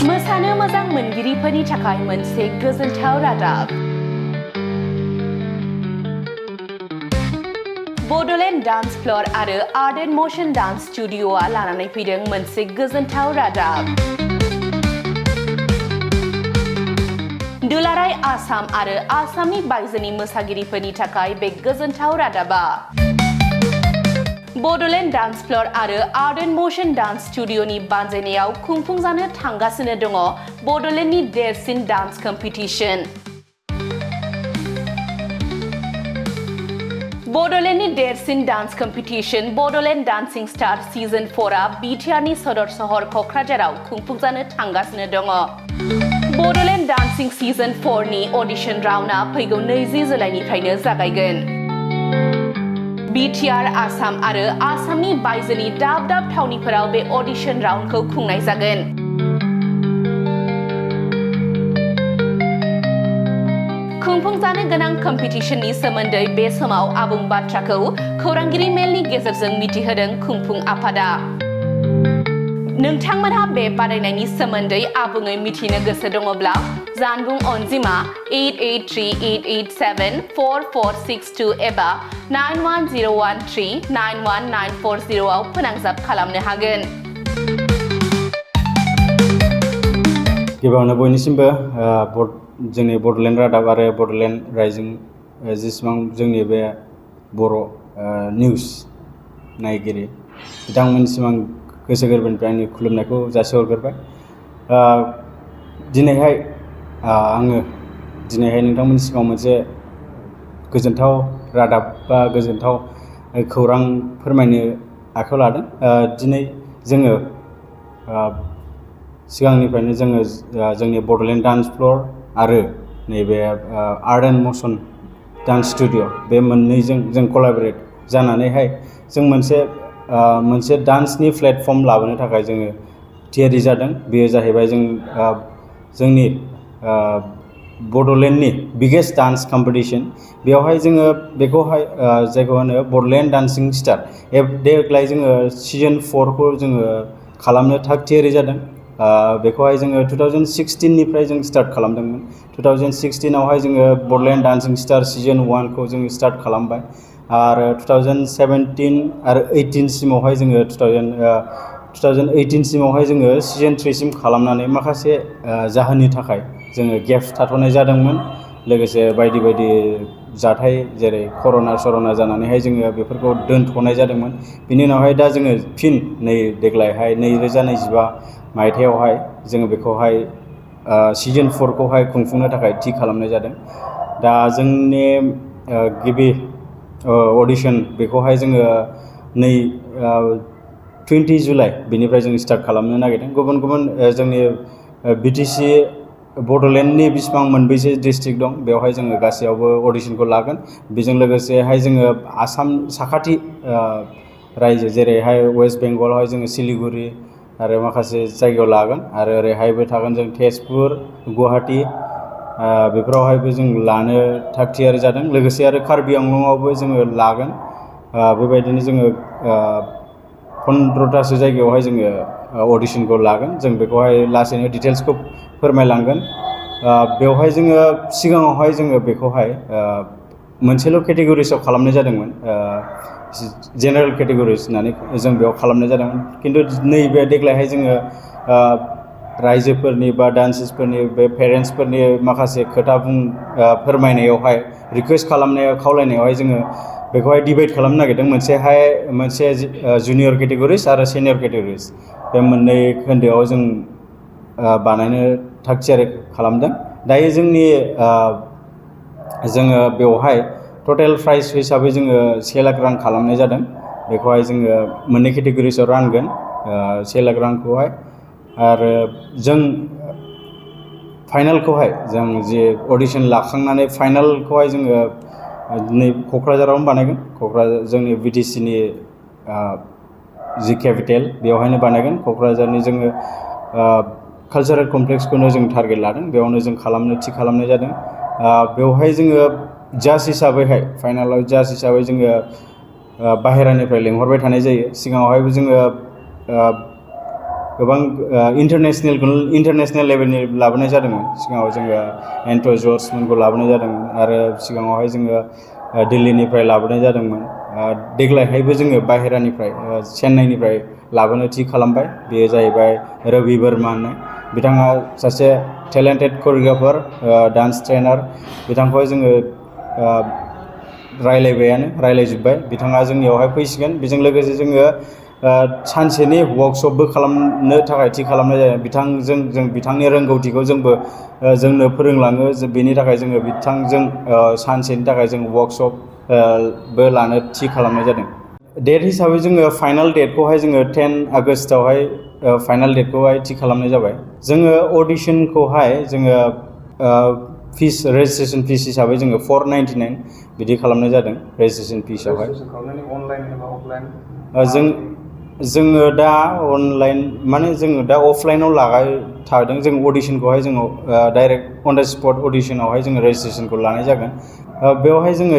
मोसानो मोजां मोनगिरिफोरनि थाखाय मोनसे गोजोनथाव रादाब। बड'लेण्ड डान्स फ्ल'र आरो आर्ट एन्ड मोशन डान्स स्टुडिय'आ लानानै फैदों मोनसे गोजोनथाव रादाब। दुलाराय आसाम आरो आसामनि बायजोनि मोसागिरिफोरनि थाखाय बे गोजोनथाव रादाबा। बड'लेण्ड डान्स फ्ल'र आरो आर्ट एन्ड मोशन डान्स स्टुडिय'नि बानजायनायाव खुंफुंजानो थांगासिनो दङ बड'लेण्डनि देरसिन डान्स कम्पिटिशन। बड'लेण्डनि देरसिन dance competition Bodoland dancing star season 4आ बिटिआरनि सदर सहर क'क्राझाराव खुंफुंजानो थांगासिनो दङ। बड'लेण्ड डान्सिं सिजन 4नि अडिशन राउन्डआ फैगौ 20 जुलाइनिफ्रायनो जागायगोन। बिटिआर आसाम आरो आसामनि बायजोनि दाब दाब थावनिफोराव बे अडिशन राउन्डखौ खुंनाय जागोन। खुंफुंजानो गोनां कम्पिटिशननि सोमोन्दै बे समाव आबुं बाथ्राखौ खौरांगिरि मेलनि गेजेरजों मिथिहोदों खुंफुं आफादा। नोंथांमोनहा बे बादायनायनि सोमोन्दै आबुङै मिथिनो गोसो दङब्ला जानबुं अनजिमा 8838874462 एबा 9101391940 आव फोनांजाब खालामनो हागोन। गिबियावनो बयनिसिमबो जोंनि बड'लेण्ड रादाब आरो बड'लेण्ड राइजिं जेसेबां जोंनि बे बर' निउस नायगिरि बिथांमोननिसिम आं गोसो गोरबोनिफ्राय आंनि खुलुमनायखौ जासिहरग्रोबाय। दिनैहाय नोंथांमोननि सिगाङाव मोनसे गोजोनथाव रादाब बा गोजोनथाव खौरां फोरमायनो आखायाव लादों। दिनै जोङो सिगांनिफ्रायनो जोंनि बड'लेण्ड डान्स फ्ल'र आरो नैबे art and motion dance studio' बे मोननैजों जों कलाबरेट जानानैहाय जों मोनसे डान्सनि प्लेटफर्म लाबोनो थाखाय जोङो थियारि जादों। बेयो जाहैबाय जोंनि बड'लेण्डनि बिगेस्ट डान्स कम्पिटिशन। बेवहाय जोङो बेखौहाय जायखौ होनो बड'लेण्ड डान्सिं स्टार। देग्लाय जोङो सिजन 4खौ जोङो खालामनो थाग थियारि जादों। बेखौहाय जोङो 2016निफ्राय जों स्टार्ट खालामदोंमोन। 2016आवहाय जोङो बड'लेण्ड डान्सिं स्टार सिजन 1खौ जोङो स्टार्ट खालामबाय आरो 2017 आरो 18 सिमावहाय जोङो 2018 सिमावहाय जोङो सिजन 3सिम खालामनानै माखासे जाहोननि थाखाय जोङो गेप्स थाथ'नाय जादोंमोन। लोगोसे बायदि बायदि जाथाय जेरै कर'ना जानानैहाय जोङो बेफोरखौ दोनथ'नाय जादोंमोन। बिनि उनावहाय दा जोङो फिन देग्लायहाय 2025 मायथाइयावहाय जोङो बेखौहाय सिजन 4खौहाय खुंफुंनो थाखाय थि खालामनाय जादों। दा जोंनि गिबि अडिशन बेखौहाय जोङो 20 जुलाइ बेनिफ्राय जों स्टार्ट खालामनो नागिरदों। गुबुन गुबुन जोंनि बिटिसि बड'लेण्डनि बेसिबां मोनबेसे डिस्ट्रिक्ट दं बेवहाय जोङो गासैयावबो अडिशनखौ लागोन। बेजों लोगोसेहाय जोङो आसाम साखाथि रायजो जेरैहाय वेस्ट बेंगलावहाय जोङो सिलिगुरि आरो माखासे जायगायाव लागोन आरो ओरैहायबो थागोन जों तेजपुर, गुवाहाटि बेफोरावहायबो जों लानो थाग थियारि जादों। लोगोसे आरो कार्बि आंलंआवबो जोङो लागोन। बेबायदिनो जोङो 15थासो जायगायावहाय जोङो अडिशनखौ लागोन। जों बेखौहाय लासैनो डिटेल्सखौ फोरमायलांगोन। बेवहाय जोङो सिगाङावहाय जोङो बेखौहाय मोनसेल' केटेगरिसआव खालामनाय जादोंमोन। जेनेरेल केटेगरिस होननानै जों बेयाव खालामनाय जादोंमोन। खिन्थु नैबे देग्लायहाय जोङो रायजोफोरनि बा डान्सेसफोरनि बे पेरेन्टसफोरनि माखासे खोथा फोरमायनायावहाय रिकुवेस्ट खावलायनायावहाय जोङो बेखौहाय डिभाइड खालामनो नागिरदों। मोनसे जुनियर केटेगरिस आरो सिनियर केटेगरिस बे मोननै खोन्दोआव जों बानायनो थाग थियारि खालामदों। दायो जोङो बेवहाय टटेल प्राइस हिसाबै जोङो 1 लाख रां खालामनाय जादों। बेखौहाय जोङो मोननै केटेगरिसआव रानगोन 1 लाख रांखौहाय। आरो जों फाइनालखौहाय जों जे अडिशन लाखांनानै फाइनालखौहाय जोङो नै क'क्राझारावनो बानायगोन। क'क्राझार जोंनि बिटिसिनि जि केपिटेल बेवहायनो बानायगोन। क'क्राझारनि जोङो कालचारेल कमप्लेक्सखौनो जों टारगेट लादों। बेयावनो जों थि खालामनाय जादों। बेवहाय जोङो जाज हिसाबैहाय फाइनालाव जाज हिसाबै जोङो बाहेरानिफ्राय लेंहरबाय थानाय जायो। सिगाङावहायबो जोङो गोबां इन्टारनेसनेल लेभेलनि लाबोनाय जादोंमोन। सिगाङाव जोङो एन्ट' जर्जमोनखौ लाबोनाय जादोंमोन आरो सिगाङावहाय जोङो दिल्लीनिफ्राय लाबोनाय जादोंमोन। देग्लायहायबो जोङो बाहेरानिफ्राय चेन्नाइनिफ्राय लाबोनो थि खालामबाय। बेयो जाहैबाय रवि वर्मा होननाय, बिथाङा सासे टेलेन्टेड करिय'ग्राफार, डान्स ट्रेनार। बिथांखौहाय जोङो रायलायजोब्बाय, बिथाङा जोंनियावहाय फैसिगोन। बेजों लोगोसे जोङो सानसेनि वर्कशपबो खालामनो थाखाय थि खालामनाय जादों। जों बिथांनि रोंगौथिखौ जोंनो फोरोंलाङो। बेनि थाखाय जोङो बिथांजों सानसेनि थाखाय जों वर्कशपबो लानो थि खालामनाय जादों। डेट हिसाबै जोङो फाइनाल डेटखौहाय जोङो 10 आगस्टआवहाय फाइनाल डेटखौहाय थि खालामनाय जाबाय। जोङो अडिशनखौहाय जोङो रेजिस्ट्रेसन फिस हिसाबै जोङो 499 बिदि खालामनाय जादों रेजिस्ट्रेसन फिसआवहाय। जोङो दा अनलाइन माने जोङो दा अफलाइनाव थादों। जों अडिशनखौहाय जोङो डाइरेक्ट अन द स्पट अडिशनावहाय जोङो रेजिस्ट्रेसनखौ लानाय जागोन। बेवहाय जोङो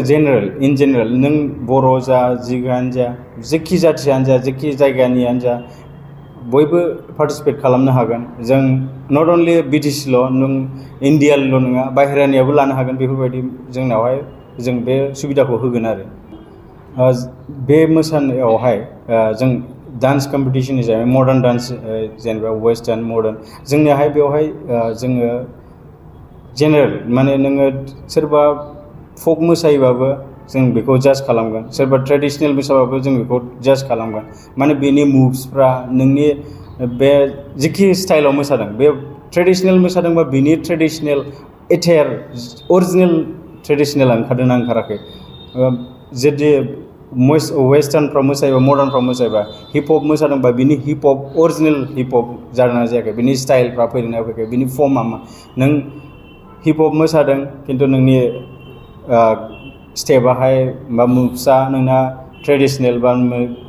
इन जेनेरेल नों बर' जा, जिगानो जा, जेखि जाथियानो जा, जेखि जायगानियानो जा, बयबो पार्टिसिपेट खालामनो हागोन। जों नट अनलि BTC नों इण्डियानिल' नङा, बाहेरानियाबो लानो हागोन। बेफोरबायदि जोंनावहाय जों बे सुबिदाखौ होगोन आरो। बे मोसानायावहाय जों डान्स कम्पिटिसन हिसाबै मडार्न डान्स, जेनेबा वेस्टार्न मडार्न, जोंनियाहाय बेवहाय जोङो जेनेरेल माने नोङो सोरबा फक मोसायोबाबो जों बेखौ जाज खालामगोन, सोरबा ट्रेडिसनेल मोसाबाबो जों बेखौ जाज खालामगोन। माने बेनि मुभ्सफ्रा नोंनि बे जिखि स्टाइलाव मोसादों, बे ट्रेडिसनेल मोसादोंबा बिनि ट्रेडिसनेल अरिजिनेल ट्रेडिसनेला ओंखारदोंना ओंखाराखै। जुदि वेस्टार्नफ्राव मोसायोबा, मडार्नफ्राव मोसायोबा, हिप हप मोसादोंबा बिनि अरिजिनेल हिप हप जादोंना जायाखै, बिनि स्टाइलफ्रा फैदोंना फैयाखै, बिनि फर्मा मा। नों हिप हप मोसादों खिन्थु नोंनि स्टेपाहाय बा मुभ्सआ नोंना ट्रेडिसनेल बा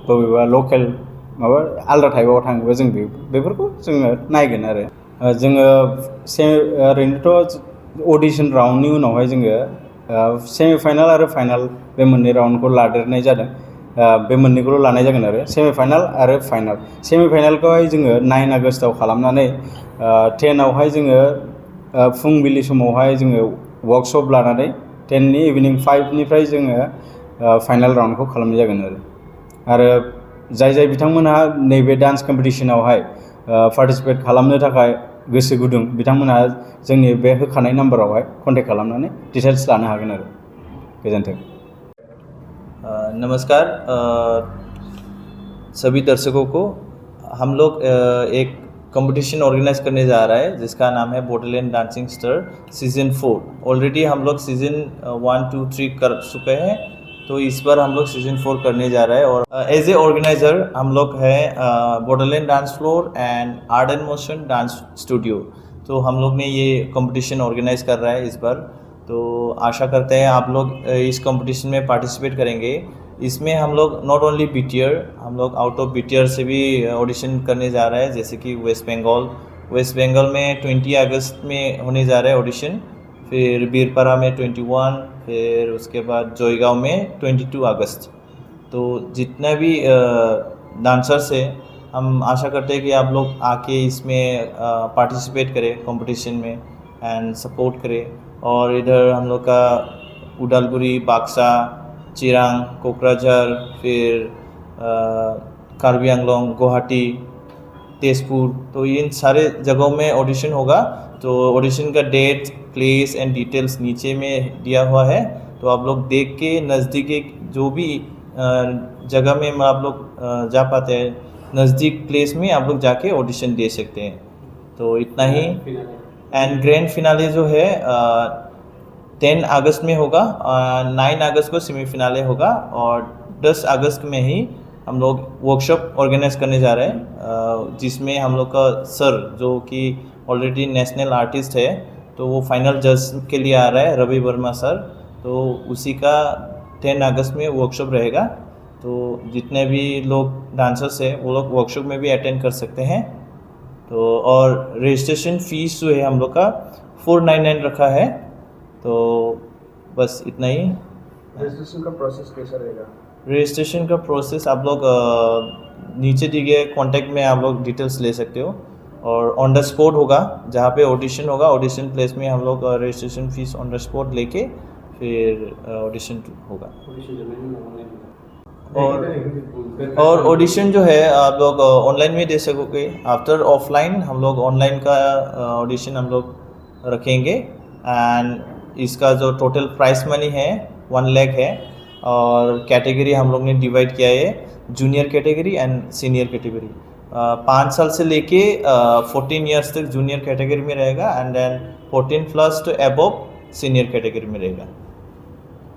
बबेबा लकेल माबा आलदा टाइपआव थाङोबा जों बेफोरखौ जोङो नायगोन आरो। जोङो ओरैनोथ' अडिशन राउन्डनि उनावहाय जोङो सेमि फाइनाल आरो फाइनाल बे मोननै राउन्डखौ लादेरनाय जादों। बे मोननैखौल' लानाय जागोन आरो सेमि फाइनाल आरो फाइनाल। सेमि फाइनालखौहाय जोङो 9 आगस्टआव खालामनानै 10आवहाय जोङो फुंबिलि समावहाय जोङो वर्कशप लानानै 10नि इभिनिं 5निफ्राय जोङो फाइनाल राउन्डखौ खालामनाय जागोन आरो जाय बिथांमोनहा नैबे डान्स कम्पिटिसनावहाय पार्टिसिपेट खालामनो थाखाय गोसो गुदुं, बिथांमोनहा जोंनि बे होखानाय नाम्बारावहाय कन्टेक्ट खालामनानै डिटेल्स लानो हागोन आरो। गोजोन्थों। नमस्कार सभी दर्शकों को। हम लोग एक कंपटीशन ऑर्गेनाइज करने जा रहा है जिसका नाम है Bodoland dancing star season 4। Already हम लोग सीज़न 1, 2, 3 कर चुके हैं, तो इस बार हम लोग सीज़न 4 करने जा रहे हैं। और एज ए ऑर्गेनाइज़र हम लोग हैं Bodoland dance floor and art and motion dance studio. तो हम लोग ने ये कंपटीशन ऑर्गेनाइज कर रहा है इस बार। तो आशा करते हैं आप लोग इस कंपटीशन में पार्टिसिपेट करेंगे। इसमें हम लोग नॉट ओनली बीटीआर, हम लोग आउट ऑफ बीटीआर से भी ऑडिशन करने जा रहे हैं, जैसे कि वेस्ट बंगाल में 20 अगस्त में होने जा रहा है ऑडिशन, फिर बीरपारा में 21, फिर उसके बाद जोईगांव में 22 अगस्त। तो जितना भी डांसर्स है, हम आशा करते हैं कि आप लोग आके इसमें पार्टिसिपेट करें कंपटीशन में एंड सपोर्ट करें। और इधर हम लोग का उदालगुड़ी, बाक्सा, चिरांग, कोकराझार, फिर कार्बी आंगलोंग, गुवाहाटी, तेजपुर, तो इन सारे जगहों में ऑडिशन होगा। तो ऑडिशन का डेट, प्लेस एंड डिटेल्स नीचे में दिया हुआ है, तो आप लोग देख के नज़दीकी जो भी जगह में आप लोग जा पाते हैं, नज़दीक प्लेस में आप लोग जाके ऑडिशन दे सकते हैं। तो इतना ही। एंड ग्रैंड फिनाले जो है 10 अगस्त में होगा, 9 अगस्त को सेमीफिनाले होगा, और 10 अगस्त में ही हम लोग वर्कशॉप ऑर्गेनाइज करने जा रहे हैं, जिसमें हम लोग का सर जो कि ऑलरेडी नेशनल आर्टिस्ट है, तो वो फाइनल जज के लिए आ रहा है, रवि वर्मा सर। तो उसी का 10 अगस्त में वर्कशॉप रहेगा। तो जितने भी लोग डांसर्स हैं वो लोग वर्कशॉप में भी अटेंड कर सकते हैं। तो और रजिस्ट्रेशन फ़ीस जो है हम लोग का 499 रखा है। तो बस इतना ही। रजिस्ट्रेशन का प्रोसेस कैसा रहेगा? रजिस्ट्रेशन का प्रोसेस आप लोग नीचे दिए गए कॉन्टैक्ट में आप लोग डिटेल्स ले सकते हो। और ऑन द स्पॉट होगा, जहाँ पे ऑडिशन होगा, ऑडिशन प्लेस में हम लोग रजिस्ट्रेशन फीस ऑन द स्पॉट लेके फिर ऑडिशन होगा। और ऑडिशन जो है आप लोग ऑनलाइन में दे सकोगे। आफ्टर ऑफलाइन हम लोग ऑनलाइन का ऑडिशन हम लोग रखेंगे। एंड इसका जो टोटल प्राइस मनी है 1 लाख है। और कैटेगरी हम लोग ने डिवाइड किया है junior category and senior category. 5 साल से लेके 14 ईयर्स तक जूनियर कैटेगरी में रहेगा and then 14 plus two above senior category में रहेगा।